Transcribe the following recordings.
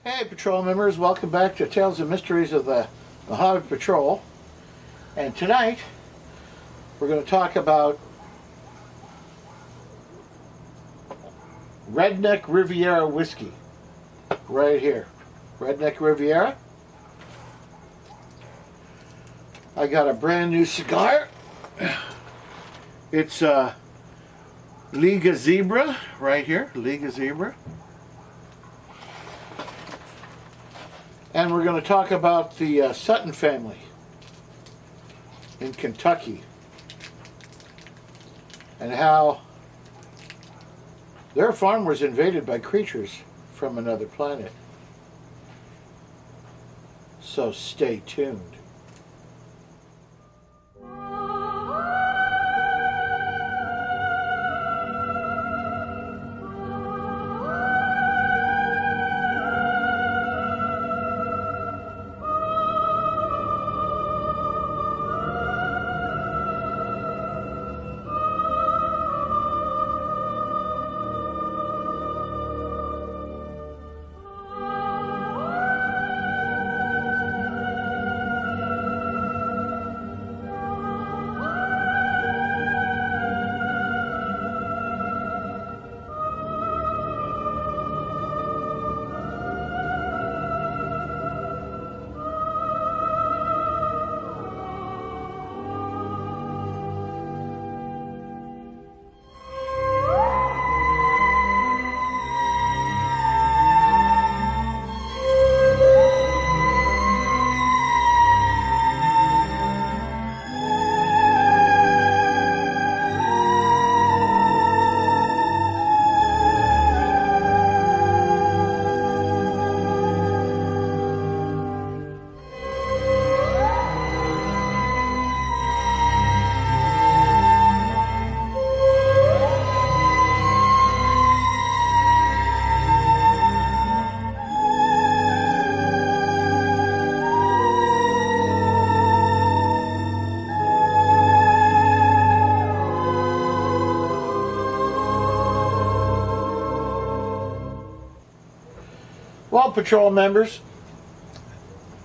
Hey patrol members, welcome back to Tales and Mysteries of the Mojave Patrol. And tonight we're going to talk about Redneck Riviera whiskey. Right here. Redneck Riviera. I got a brand new cigar. It's Liga Zebra right here. Liga Zebra. And we're going to talk about the Sutton family in Kentucky and how their farm was invaded by creatures from another planet. So stay tuned. Well, patrol members,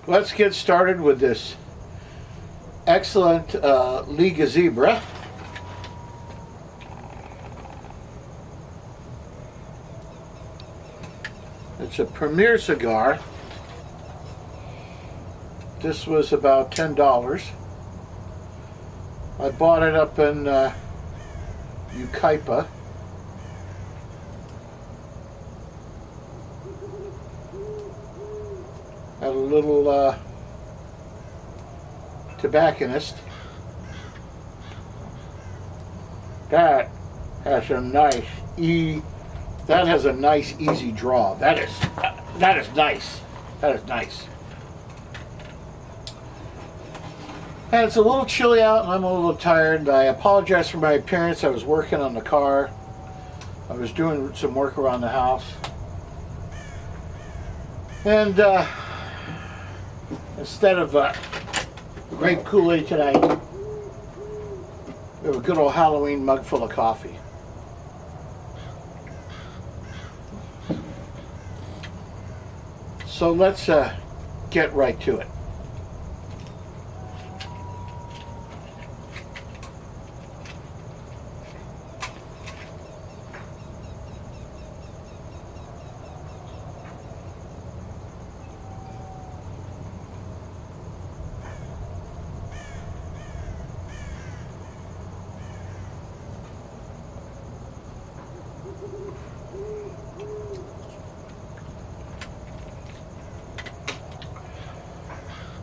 let's get started with this excellent Liga Zebra. It's a premier cigar. This was about $10. I bought it up in Ukaipa. At a little tobacconist. That has a nice easy draw. That is nice. That is nice. And it's a little chilly out and I'm a little tired, and I apologize for my appearance. I was working on the car. I was doing some work around the house. And instead of grape Kool-Aid tonight, we have a good old Halloween mug full of coffee. So let's get right to it.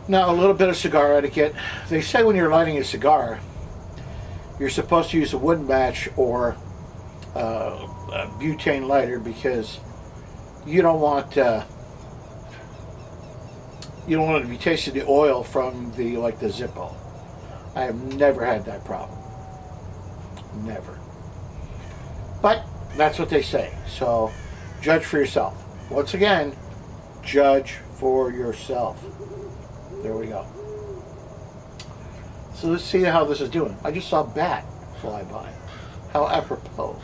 Now, a little bit of cigar etiquette. They say when you're lighting a cigar, you're supposed to use a wood match or a butane lighter, because you don't want to be tasting the oil from the Zippo. I have never had that problem. Never. But that's what they say. So judge for yourself. Once again, judge for yourself. There we go. So let's see how this is doing. I just saw a bat fly by. How apropos.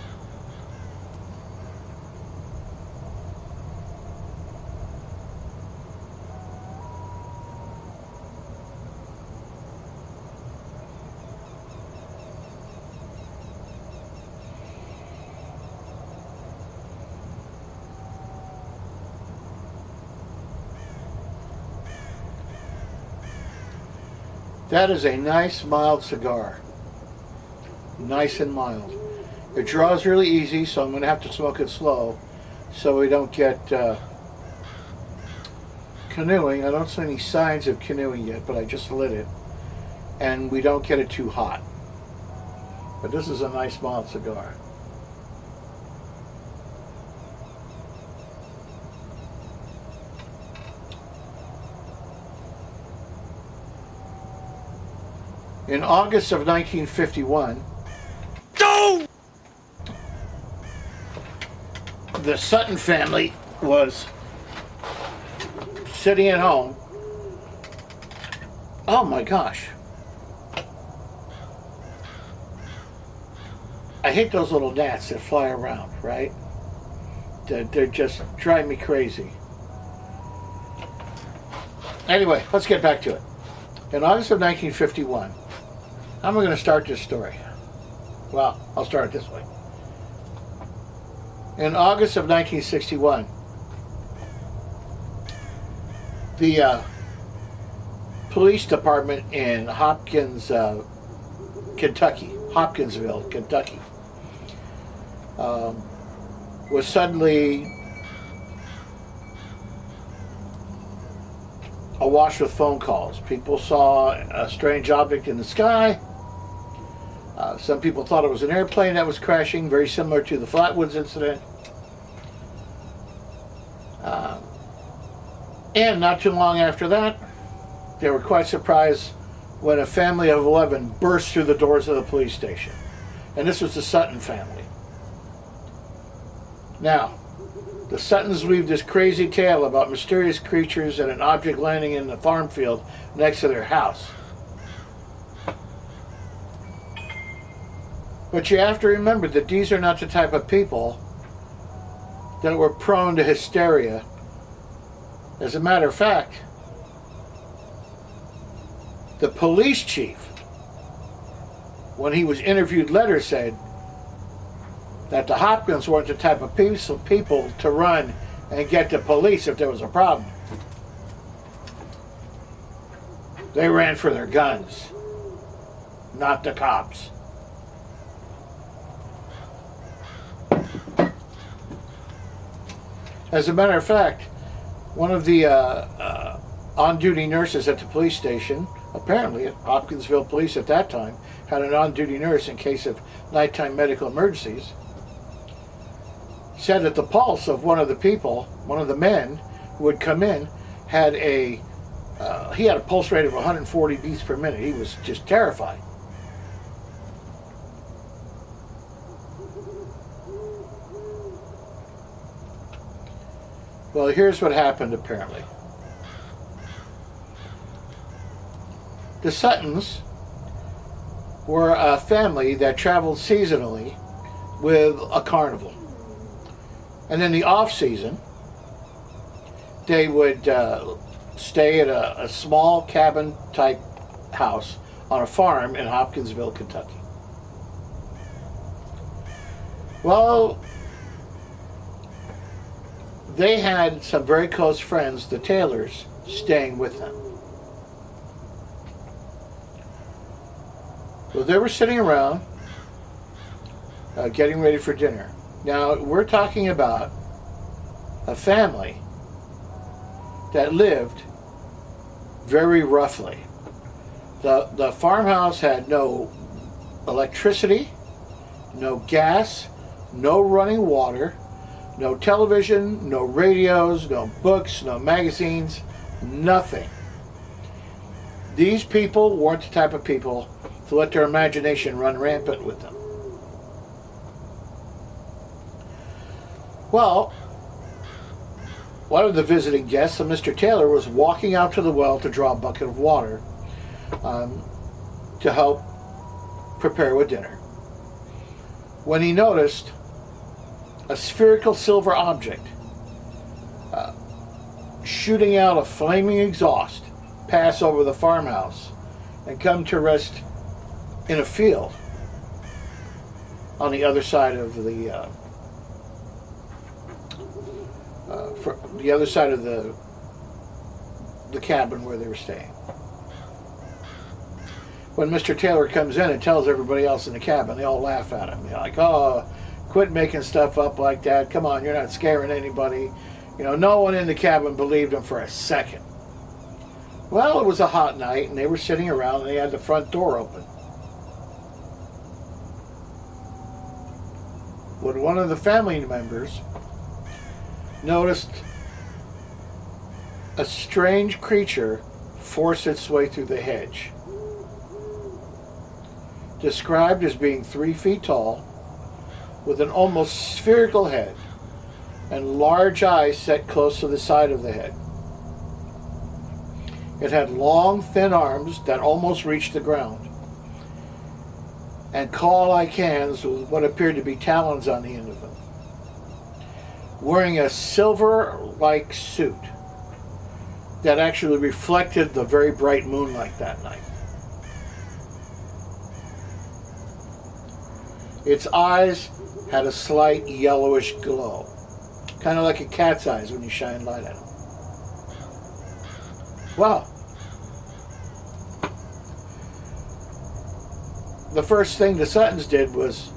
That is a nice mild cigar. Nice and mild. It draws really easy, so I'm going to have to smoke it slow so we don't get canoeing. I don't see any signs of canoeing yet, but I just lit it. And we don't get it too hot. But this is a nice mild cigar. In August of 1951, the Sutton family was sitting at home. Oh my gosh. I hate those little gnats that fly around, right? They're just drive me crazy. Anyway, let's get back to it. In August of 1951, how am I going to start this story? Well, I'll start it this way. In August of 1961, the police department in Hopkinsville, Kentucky, was suddenly awash with phone calls. People saw a strange object in the sky. Some people thought it was an airplane that was crashing, very similar to the Flatwoods incident. And not too long after that, they were quite surprised when a family of 11 burst through the doors of the police station. And this was the Sutton family. Now, the Suttons weaved this crazy tale about mysterious creatures and an object landing in the farm field next to their house. But you have to remember that these are not the type of people that were prone to hysteria. As a matter of fact, the police chief, when he was interviewed later, said that the Hopkins weren't the type of people to run and get the police if there was a problem. They ran for their guns, not the cops. As a matter of fact, one of the on-duty nurses at the police station, apparently at Hopkinsville Police at that time, had an on-duty nurse in case of nighttime medical emergencies, said that the pulse of one of the people, one of the men who would come in, had he had a pulse rate of 140 beats per minute. He was just terrified. Well, here's what happened apparently. The Suttons were a family that traveled seasonally with a carnival. And in the off-season, they would stay at a small cabin-type house on a farm in Hopkinsville, Kentucky. Well, they had some very close friends, the Taylors, staying with them. Well, they were sitting around getting ready for dinner. Now, we're talking about a family that lived very roughly. The farmhouse had no electricity, no gas, no running water, no television, no radios, no books, no magazines, nothing. These people weren't the type of people to let their imagination run rampant with them. Well, one of the visiting guests, a Mr. Taylor, was walking out to the well to draw a bucket of water to help prepare with dinner, when he noticed a spherical silver object shooting out a flaming exhaust pass over the farmhouse and come to rest in a field on the other side of the cabin where they were staying. when Mr. Taylor comes in and tells everybody else in the cabin, they all laugh at him. They're like, oh, quit making stuff up like that. Come on, you're not scaring anybody. You know, no one in the cabin believed him for a second. Well, it was a hot night, and they were sitting around, and they had the front door open. When one of the family members noticed a strange creature force its way through the hedge. Described as being 3 feet tall, with an almost spherical head and large eyes set close to the side of the head. It had long, thin arms that almost reached the ground, and claw-like hands with what appeared to be talons on the end of them. Wearing a silver-like suit that actually reflected the very bright moonlight that night. Its eyes had a slight yellowish glow, kind of like a cat's eyes when you shine light at them. Well, the first thing the Suttons did was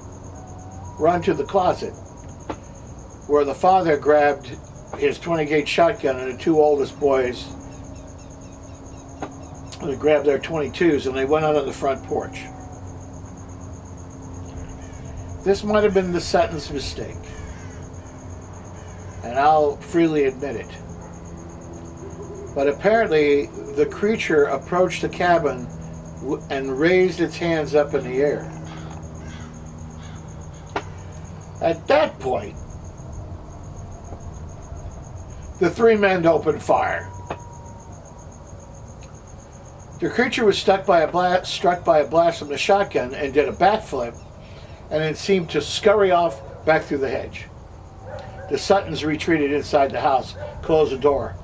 run to the closet, where the father grabbed his 20-gauge shotgun and the 2 oldest boys they grabbed their 22s, and they went out on the front porch. This might have been the Suttons' mistake, and I'll freely admit it. But apparently, the creature approached the cabin and raised its hands up in the air. At that point, the 3 men opened fire. The creature was struck by a blast from the shotgun and did a backflip, and it seemed to scurry off back through the hedge. The Suttons retreated inside the house, closed the door,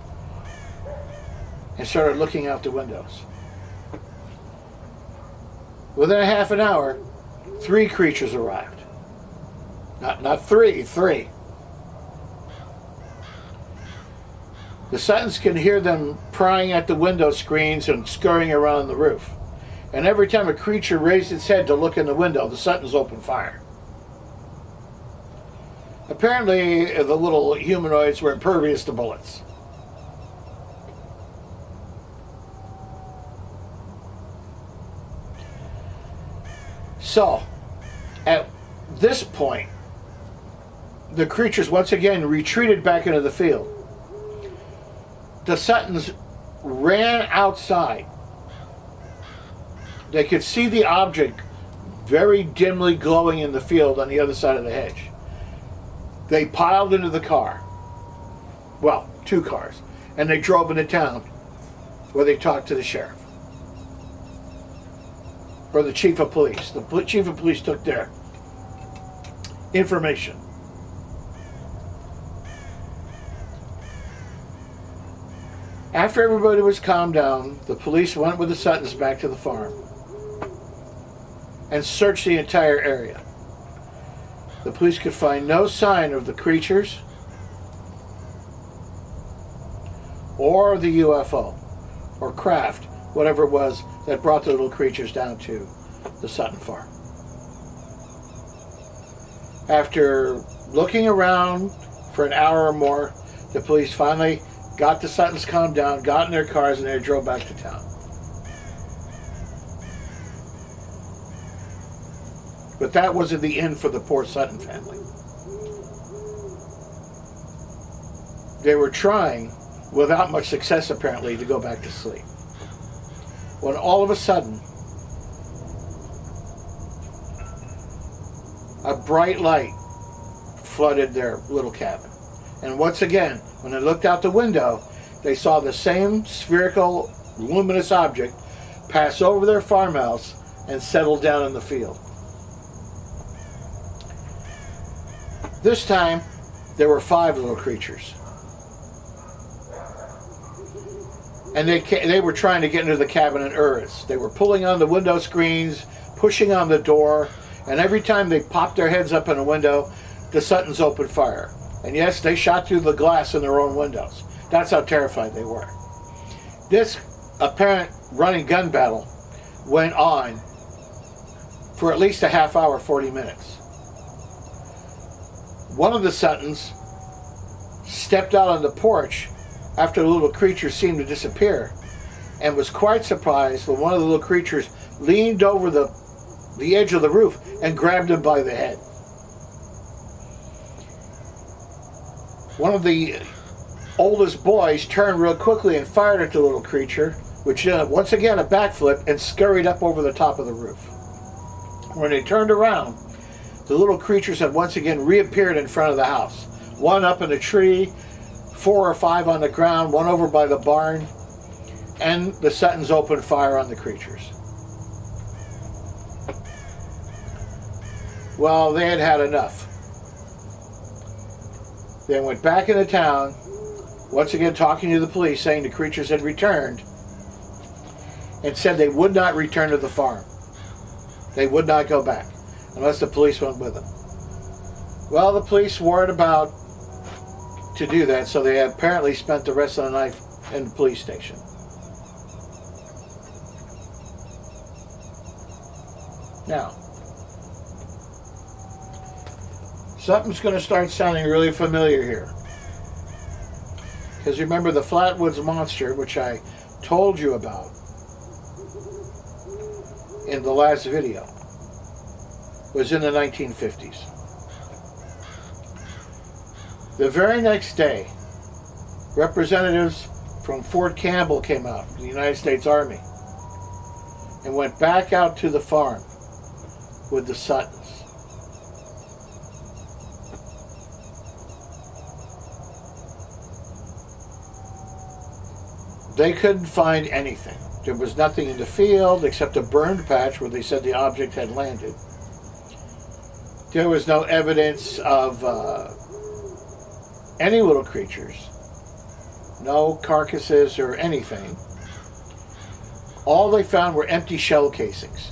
and started looking out the windows. Within a half an hour, 3 creatures arrived. Not 3. The Suttons can hear them prying at the window screens and scurrying around the roof. And every time a creature raised its head to look in the window, the Suttons opened fire. Apparently, the little humanoids were impervious to bullets. So, at this point, the creatures once again retreated back into the field. The Suttons ran outside. They could see the object very dimly glowing in the field on the other side of the hedge. They piled into the car. Well, 2 cars. And they drove into town, where they talked to the sheriff. Or the chief of police. The chief of police took their information. After everybody was calmed down, the police went with the Suttons back to the farm and searched the entire area. The police could find no sign of the creatures or the UFO or craft, whatever it was that brought the little creatures down to the Sutton farm. After looking around for an hour or more, the police finally got the Suttons calmed down, got in their cars, and they drove back to town. But that wasn't the end for the poor Sutton family. They were trying, without much success apparently, to go back to sleep, when all of a sudden, a bright light flooded their little cabin. And once again, when they looked out the window, they saw the same spherical, luminous object pass over their farmhouse and settle down in the field. This time, there were 5 little creatures. And they were trying to get into the cabin in earnest. They were pulling on the window screens, pushing on the door, and every time they popped their heads up in a window, the Suttons opened fire. And yes, they shot through the glass in their own windows. That's how terrified they were. This apparent running gun battle went on for at least a half hour, 40 minutes. One of the Suttons stepped out on the porch after the little creature seemed to disappear and was quite surprised when one of the little creatures leaned over the edge of the roof and grabbed him by the head. One of the oldest boys turned real quickly and fired at the little creature, which did once again a backflip and scurried up over the top of the roof. When they turned around, the little creatures had once again reappeared in front of the house. One up in a tree, 4 or 5 on the ground, one over by the barn, and the Suttons opened fire on the creatures. Well, they had had enough. They went back into town, once again talking to the police, saying the creatures had returned, and said they would not return to the farm. They would not go back unless the police went with them. Well, the police weren't about to do that, so they apparently spent the rest of the night in the police station. Now, something's going to start sounding really familiar here. Because remember the Flatwoods Monster, which I told you about in the last video, was in the 1950s. The very next day, representatives from Fort Campbell came out, the United States Army, and went back out to the farm with the Suttons. They couldn't find anything. There was nothing in the field except a burned patch where they said the object had landed. There was no evidence of any little creatures, no carcasses or anything. All they found were empty shell casings.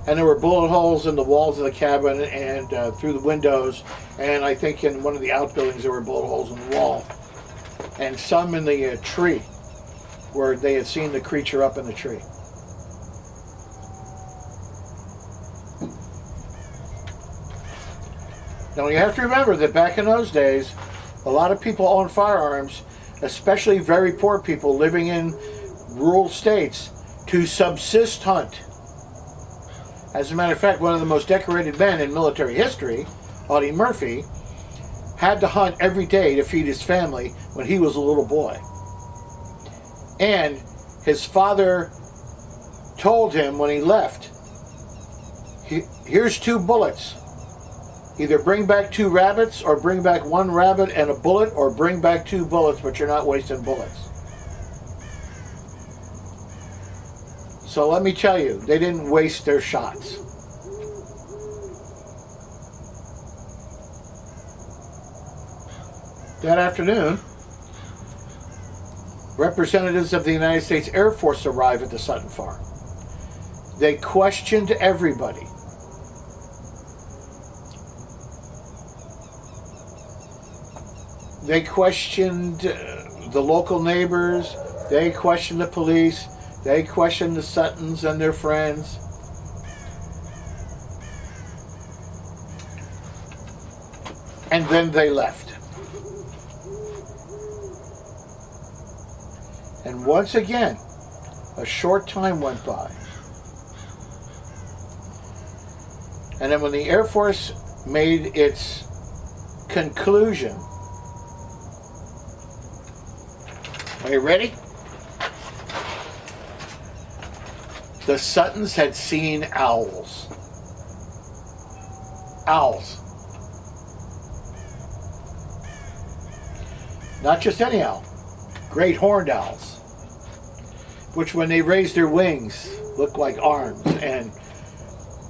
And there were bullet holes in the walls of the cabin and through the windows, and I think in one of the outbuildings there were bullet holes in the wall. And some in the tree where they had seen the creature up in the tree. Now you have to remember that back in those days, a lot of people owned firearms, especially very poor people living in rural states, to subsist hunt. As a matter of fact, one of the most decorated men in military history, Audie Murphy, had to hunt every day to feed his family when he was a little boy. And his father told him when he left, here's 2 bullets. Either bring back 2 rabbits, or bring back 1 rabbit and a bullet, or bring back 2 bullets, but you're not wasting bullets. So let me tell you, they didn't waste their shots. That afternoon, representatives of the United States Air Force arrived at the Sutton farm. They questioned everybody. They questioned the local neighbors. They questioned the police. They questioned the Suttons and their friends. And then they left. And once again, a short time went by. And then when the Air Force made its conclusion, are you ready? The Suttons had seen owls. Owls. Not just any owl. Great horned owls. Which when they raised their wings looked like arms and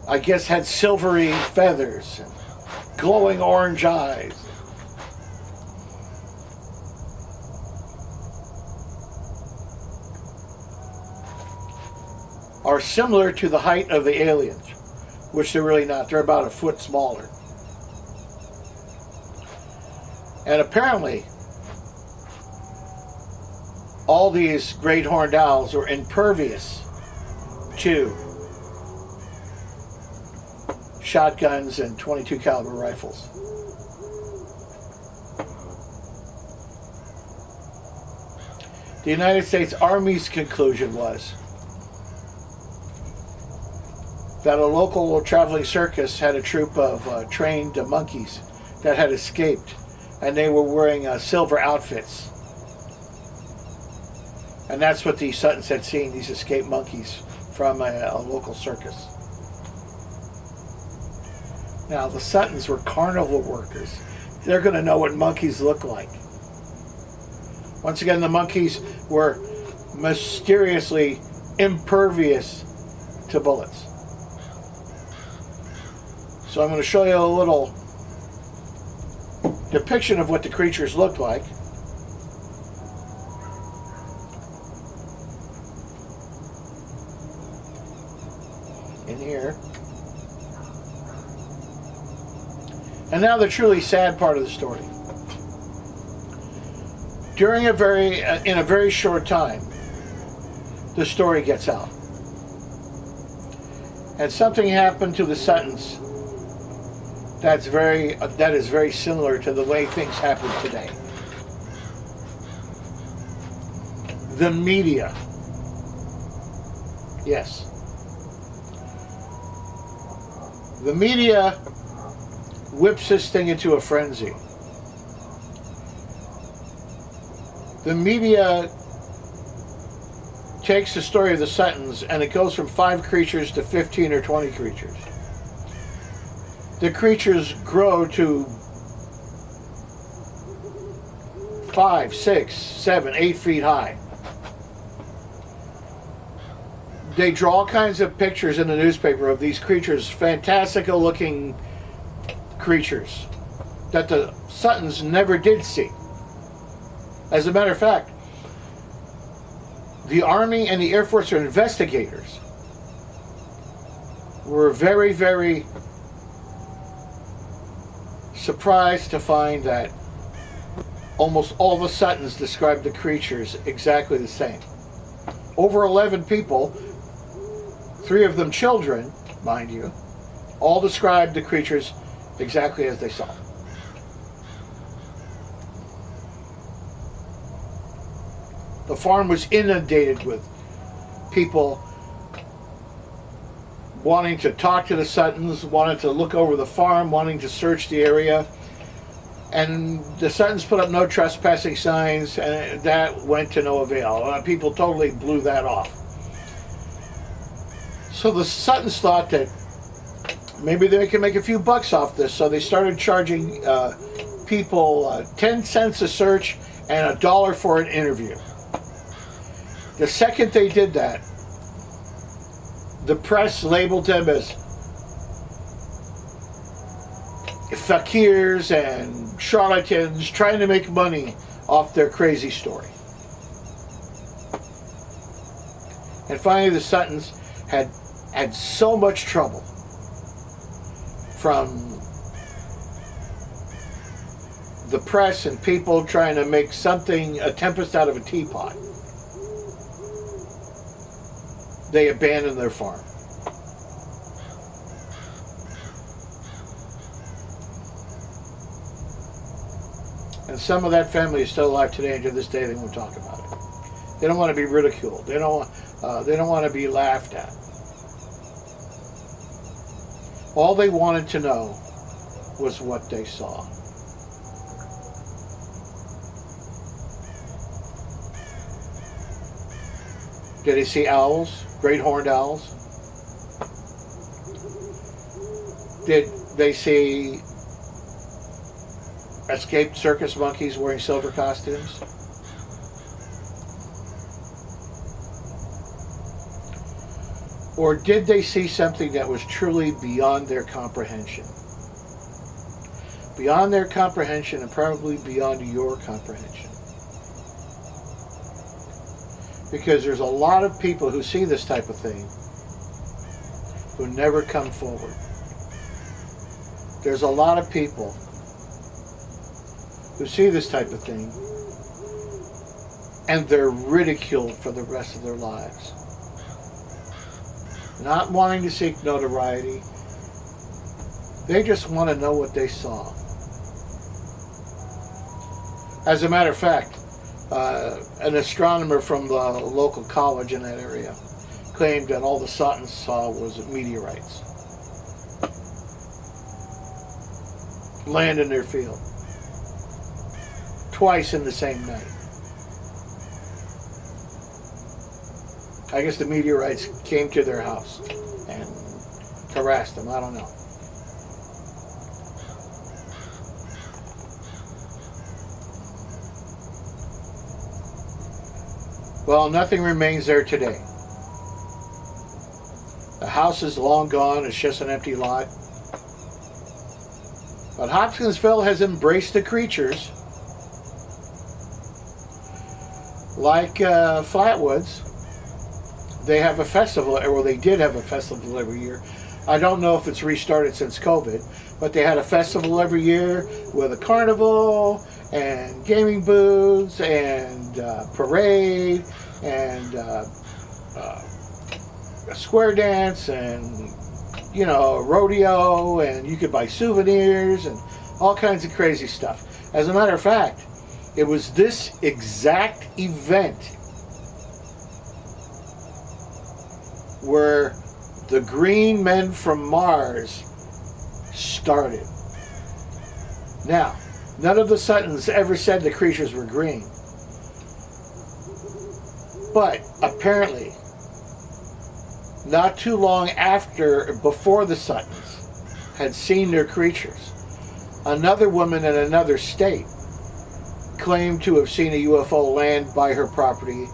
I guess had silvery feathers and glowing orange eyes. Are similar to the height of the aliens, which they're really not. They're about a foot smaller. And apparently, all these great horned owls are impervious 2 shotguns and 22 caliber rifles. The United States Army's conclusion was that a local traveling circus had a troop of trained monkeys that had escaped, and they were wearing silver outfits. And that's what the Suttons had seen, these escaped monkeys from a local circus. Now, the Suttons were carnival workers. They're going to know what monkeys look like. Once again, the monkeys were mysteriously impervious to bullets. So I'm going to show you a little depiction of what the creatures looked like. In here. And now the truly sad part of the story. In a very short time, the story gets out. And something happened to the Suttons that is very similar to the way things happen today. The media. Yes. The media whips this thing into a frenzy. The media takes the story of the Suttons and it goes from 5 creatures to 15 or 20 creatures. The creatures grow to 5, 6, 7, 8 feet high. They draw all kinds of pictures in the newspaper of these creatures, fantastical looking creatures that the Suttons never did see. As a matter of fact, the Army and the Air Force investigators were very, very surprised to find that almost all the Suttons described the creatures exactly the same. Over 11 people, 3 of them children, mind you, all described the creatures exactly as they saw. The farm was inundated with people wanting to talk to the Suttons, wanting to look over the farm, wanting to search the area. And the Suttons put up no trespassing signs, and that went to no avail. People totally blew that off. So the Suttons thought that maybe they could make a few bucks off this, so they started charging people 10 cents a search and $1 for an interview. The second they did that, the press labeled them as fakirs and charlatans trying to make money off their crazy story. And finally the Suttons had so much trouble from the press and people trying to make a tempest out of a teapot. They abandoned their farm. And some of that family is still alive today, and to this day they won't talk about it. They don't want to be ridiculed. They don't want to be laughed at. All they wanted to know was what they saw. Did they see owls? Great horned owls? Did they see escaped circus monkeys wearing silver costumes? Or did they see something that was truly beyond their comprehension? Beyond their comprehension, and probably beyond your comprehension. Because there's a lot of people who see this type of thing who never come forward. There's a lot of people who see this type of thing and they're ridiculed for the rest of their lives. not wanting to seek notoriety. They just want to know what they saw. As a matter of fact, an astronomer from the local college in that area claimed that all the Suttons saw was meteorites land in their field twice in the same night. I guess the meteorites came to their house and harassed them. I don't know. Well, nothing remains there today. The house is long gone. It's just an empty lot. But Hopkinsville has embraced the creatures. Like Flatwoods, they have a festival, or they did have a festival every year. I don't know if it's restarted since COVID, but they had a festival every year with a carnival and gaming booths and parade and a square dance and, you know, a rodeo, and you could buy souvenirs and all kinds of crazy stuff. As a matter of fact, it was this exact event where the green men from Mars started. Now, none of the Suttons ever said the creatures were green. But apparently, not too long before the Suttons had seen their creatures, another woman in another state claimed to have seen a UFO land by her property,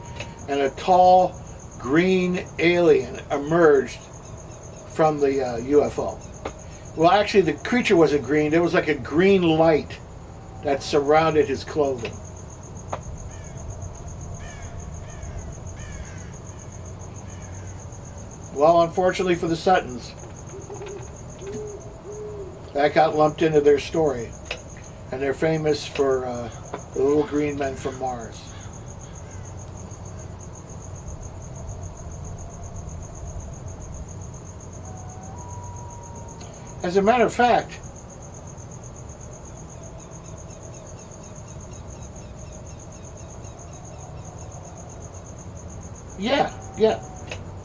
and a tall green alien emerged from the UFO. Well, actually, the creature wasn't green. There was like a green light that surrounded his clothing. Well, unfortunately for the Suttons, that got lumped into their story. And they're famous for the little green men from Mars. As a matter of fact, yeah,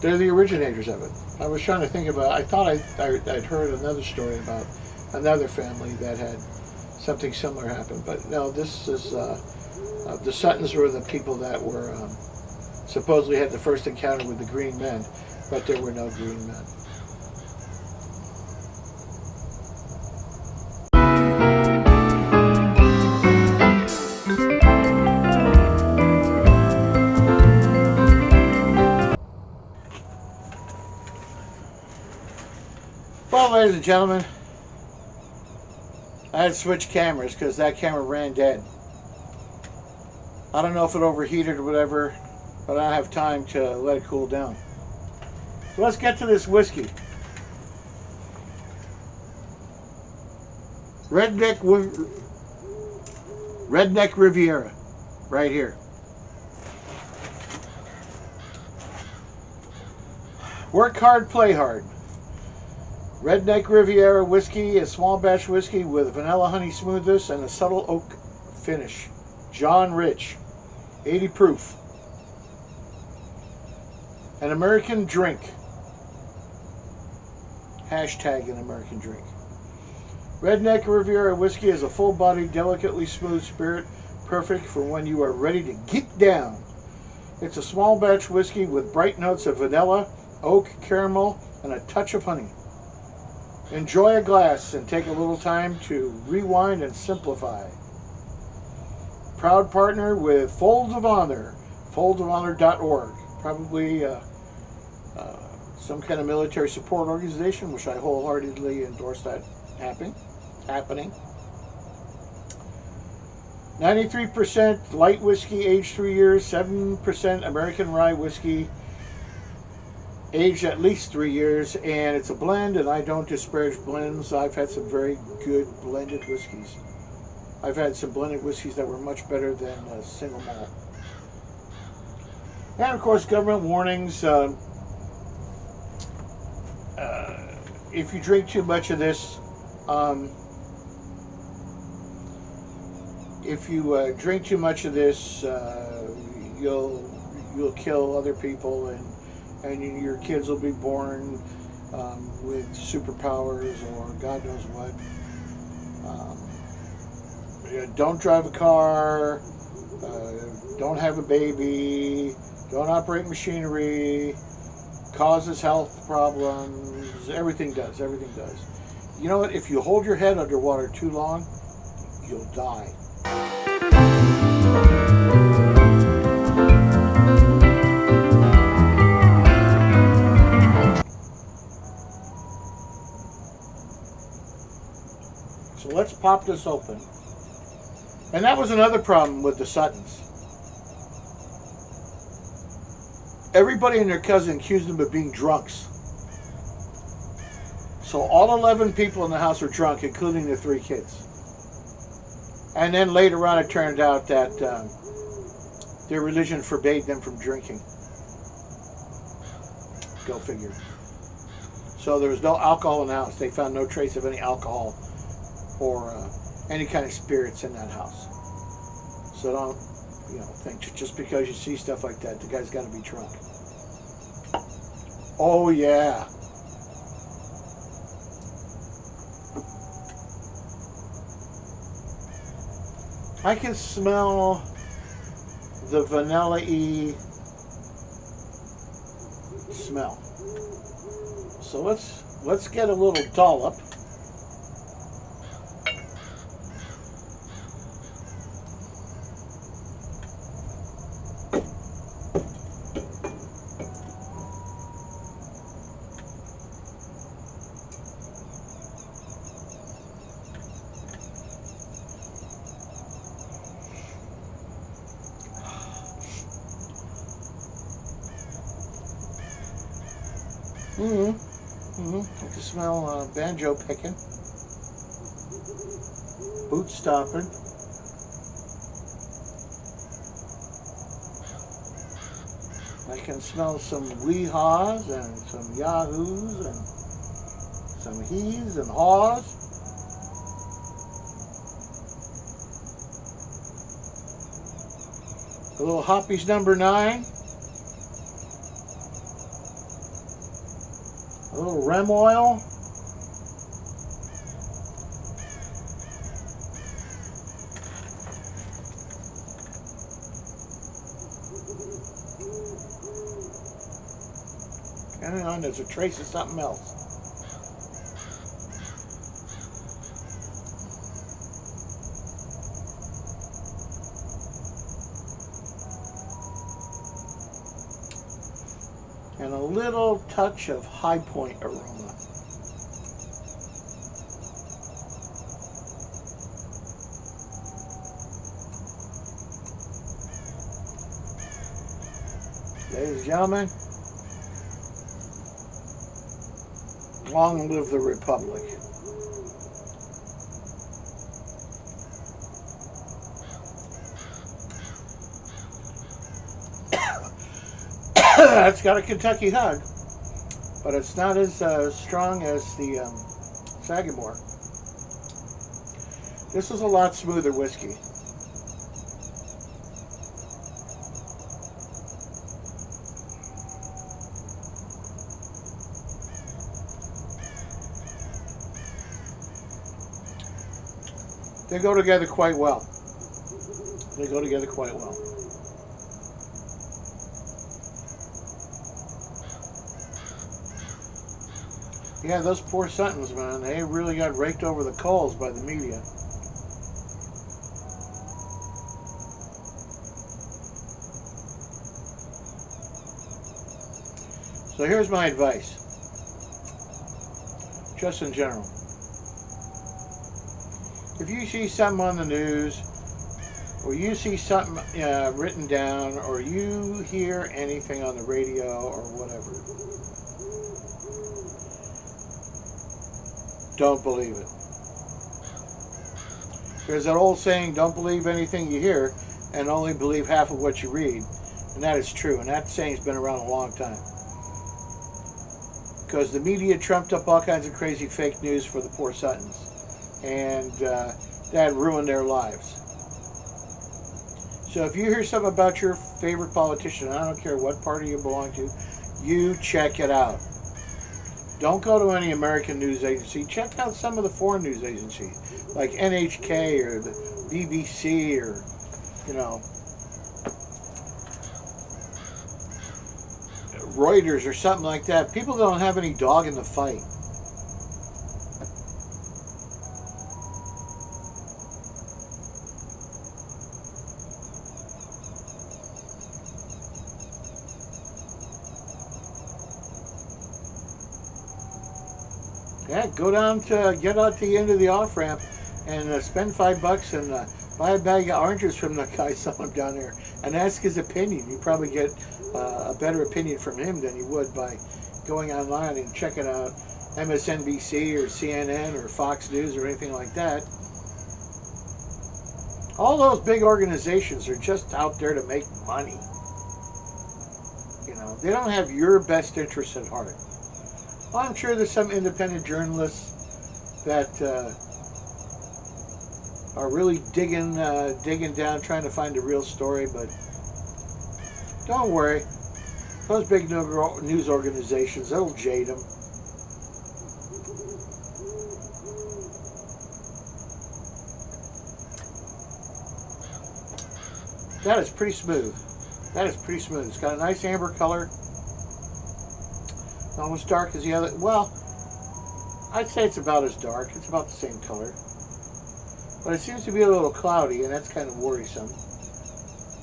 they're the originators of it. I was trying to think about, I thought I'd heard another story about another family that had something similar happen, but no, this is, the Suttons were the people that were supposedly had the first encounter with the green men, but there were no green men. Well, ladies and gentlemen, I had to switch cameras because that camera ran dead. I don't know if it overheated or whatever, but I don't have time to let it cool down. So let's get to this whiskey. Redneck Riviera, right here. Work hard, play hard. Redneck Riviera whiskey is small batch whiskey with vanilla honey smoothness and a subtle oak finish. John Rich, 80 proof. An American drink. Hashtag an American drink. Redneck Riviera whiskey is a full-bodied, delicately smooth spirit, perfect for when you are ready to get down. It's a small batch whiskey with bright notes of vanilla, oak, caramel, and a touch of honey. Enjoy a glass and take a little time to rewind and simplify. Proud partner with Folds of Honor, foldsofhonor.org. Probably some kind of military support organization, which I wholeheartedly endorse that happening. 93% light whiskey, aged 3 years, 7% American rye whiskey, aged at least 3 years, and it's a blend, and I don't disparage blends. I've had some very good blended whiskeys. I've had some blended whiskeys that were much better than single malt. And of course, government warnings. if you drink too much of this, um, you'll kill other people, and your kids will be born with superpowers or God knows what. Don't drive a car. Don't have a baby. Don't operate machinery. Causes health problems. Everything does. Everything does. You know what? If you hold your head underwater too long, you'll die. So let's pop this open. And that was another problem with the Suttons. Everybody and their cousin accused them of being drunks. So all 11 people in the house were drunk, including the 3 kids. And then later on it turned out that their religion forbade them from drinking. Go figure. So there was no alcohol in the house. They found no trace of any alcohol or any kind of spirits in that house. So don't, think just because you see stuff like that, the guy's got to be drunk. Oh yeah. I can smell the vanilla-y smell. So let's get a little dollop. I can smell banjo picking, boot stomping. I can smell some wee-haws and some yahoos and some hees and haws. A little Hoppy's number 9. A little Rem oil. Hang on, there's a trace of something else. And a little touch of High Point aroma. Ladies and gentlemen, long live the Republic. It's got a Kentucky hug, but it's not as strong as the Sagamore. This is a lot smoother whiskey. They go together quite well. They go together quite well. Yeah, those poor Suttons, man, they really got raked over the coals by the media. So here's my advice, just in general. If you see something on the news, or you see something written down, or you hear anything on the radio or whatever, don't believe it. There's that old saying, don't believe anything you hear and only believe half of what you read. And that is true. And that saying's been around a long time. because the media trumped up all kinds of crazy fake news for the poor Suttons, and that ruined their lives. So if you hear something about your favorite politician, I don't care what party you belong to, you check it out. Don't go to any American news agency. Check out some of the foreign news agencies, like NHK or the BBC or, you know, Reuters or something like that. People don't have any dog in the fight. Yeah, go down to get out to the end of the off ramp and spend $5 and buy a bag of oranges from the guy selling them down there and ask his opinion. You probably get a better opinion from him than you would by going online and checking out MSNBC or CNN or Fox News or anything like that. All those big organizations are just out there to make money. You know, they don't have your best interests at heart. Well, I'm sure there's some independent journalists that are really digging down, trying to find a real story. But don't worry, those big news organizations, they'll jade them. That is pretty smooth. That is pretty smooth. It's got a nice amber color. Not as dark as the other. Well, I'd say it's about as dark. It's about the same color. But it seems to be a little cloudy, and that's kind of worrisome.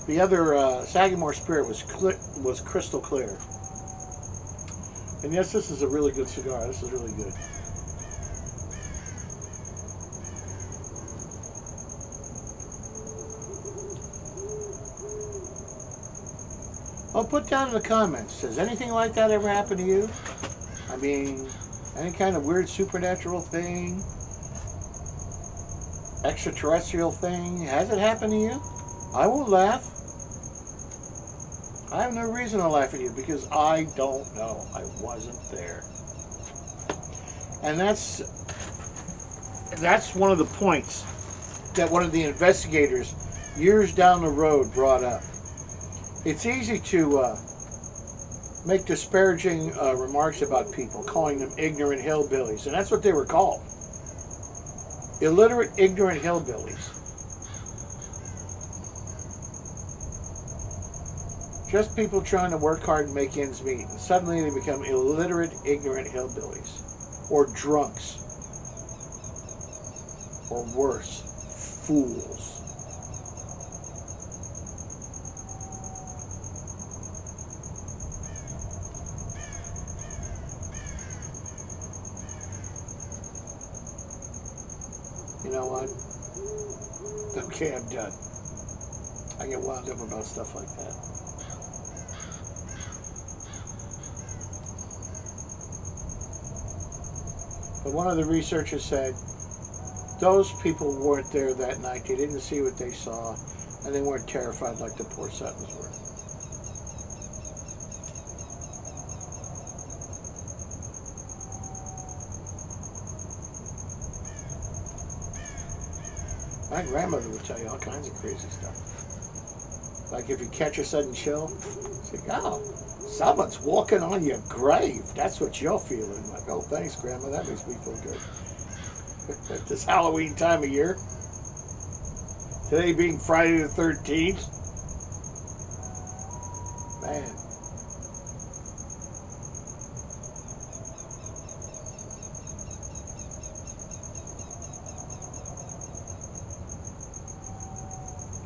The other Sagamore Spirit was crystal clear. And yes, this is a really good cigar. This is really good. Well, put down in the comments, does anything like that ever happen to you? I mean, any kind of weird supernatural thing, extraterrestrial thing, has it happened to you? I won't laugh. I have no reason to laugh at you because I don't know. I wasn't there. And that's one of the points that one of the investigators years down the road brought up. It's easy to make disparaging remarks about people, calling them ignorant hillbillies, and that's what they were called. Illiterate, ignorant hillbillies. Just people trying to work hard and make ends meet, and suddenly they become illiterate, ignorant hillbillies. Or drunks. Or worse, fools. You know what? Okay, I'm done. I get wound up about stuff like that. But one of the researchers said those people weren't there that night. They didn't see what they saw, and they weren't terrified like the poor Suttons were. My grandmother would tell you all kinds of crazy stuff. Like if you catch a sudden chill, it's like, oh, someone's walking on your grave. That's what you're feeling. I'm like, oh, thanks, Grandma. That makes me feel good. At this Halloween time of year. Today being Friday the 13th. Man.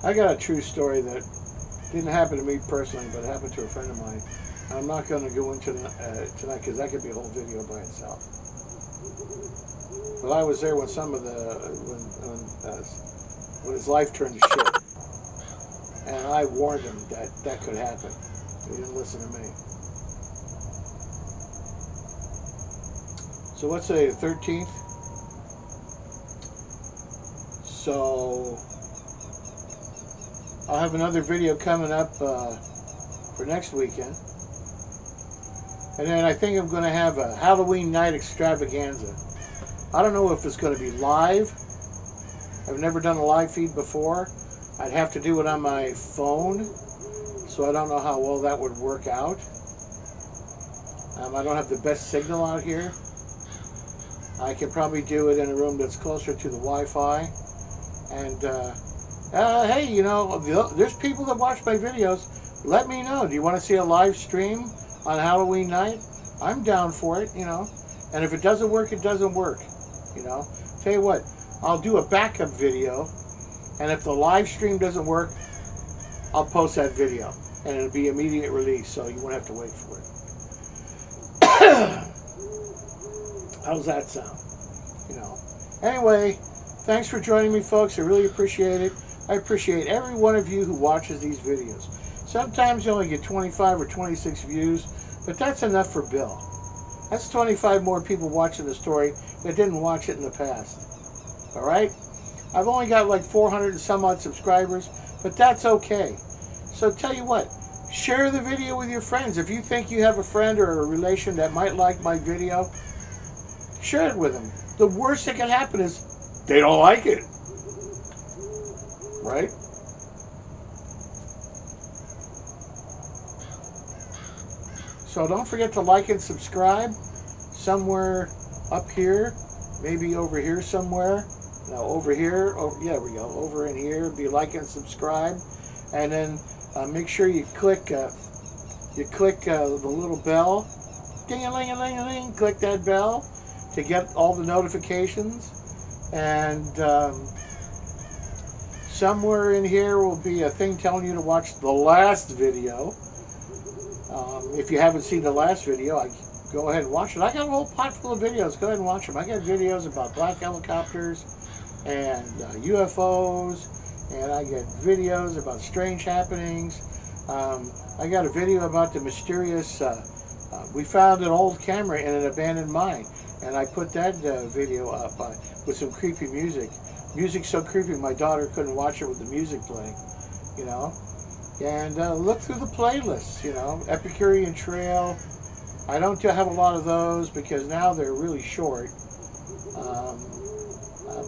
I got a true story that didn't happen to me personally, but happened to a friend of mine. I'm not going to go into tonight because that could be a whole video by itself. But I was there when when his life turned to shit, and I warned him that that could happen. He didn't listen to me. So what's today, the 13th? So I'll have another video coming up for next weekend. And then I think I'm going to have a Halloween night extravaganza. I don't know if it's going to be live. I've never done a live feed before. I'd have to do it on my phone, so I don't know how well that would work out. I don't have the best signal out here. I can probably do it in a room that's closer to the Wi-Fi. And hey, you know, there's people that watch my videos. Let me know. Do you want to see a live stream on Halloween night? I'm down for it, you know. And if it doesn't work, it doesn't work, you know. Tell you what, I'll do a backup video, and if the live stream doesn't work, I'll post that video, and it'll be immediate release, so you won't have to wait for it. How's that sound? You know. Anyway, thanks for joining me, folks. I really appreciate it. I appreciate every one of you who watches these videos. Sometimes you only get 25 or 26 views, but that's enough for Bill. That's 25 more people watching the story that didn't watch it in the past. All right? I've only got like 400 and some odd subscribers, but that's okay. So tell you what, share the video with your friends. If you think you have a friend or a relation that might like my video, share it with them. The worst that can happen is they don't like it. Right? So don't forget to like and subscribe. Somewhere up here, maybe over here somewhere. No, over here. Oh, yeah, there we go. Over in here, be like and subscribe, and then make sure you click the little bell. Ding-a-ling-a-ling-a-ling. Click that bell to get all the notifications. And somewhere in here will be a thing telling you to watch the last video. If you haven't seen the last video, go ahead and watch it. I got a whole pot full of videos. Go ahead and watch them. I got videos about black helicopters and UFOs, and I got videos about strange happenings. I got a video about the mysterious, we found an old camera in an abandoned mine, and I put that video up with some creepy music. Music so creepy my daughter couldn't watch it with the music playing, you know. And look through the playlists, you know, Epicurean Trail. I don't have a lot of those because now they're really short.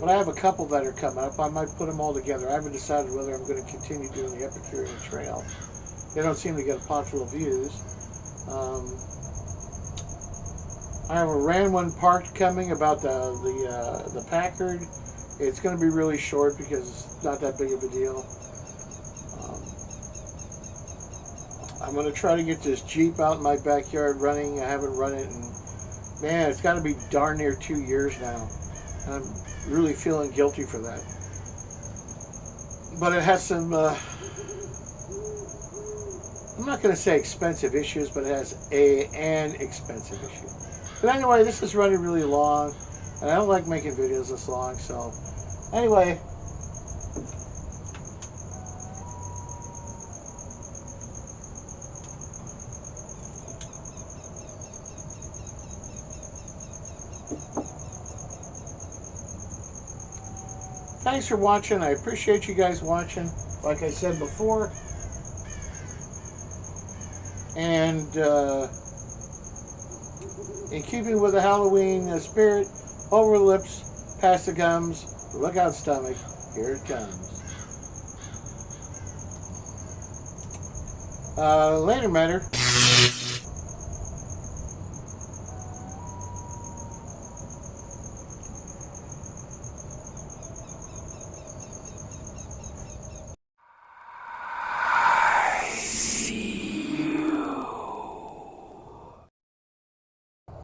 But I have a couple that are coming up. I might put them all together. I haven't decided whether I'm going to continue doing the Epicurean Trail. They don't seem to get a pot full of views. I have a random one parked coming about the Packard. It's going to be really short because it's not that big of a deal. I'm going to try to get this Jeep out in my backyard running. I haven't run it in, man, it's got to be darn near 2 years now. And I'm really feeling guilty for that. But it has some, I'm not going to say expensive issues, but it has an expensive issue. But anyway, this is running really long, and I don't like making videos this long, so anyway. Thanks for watching. I appreciate you guys watching, like I said before. And in keeping with the Halloween spirit, over the lips, past the gums, look out stomach, here it comes. Later, matter.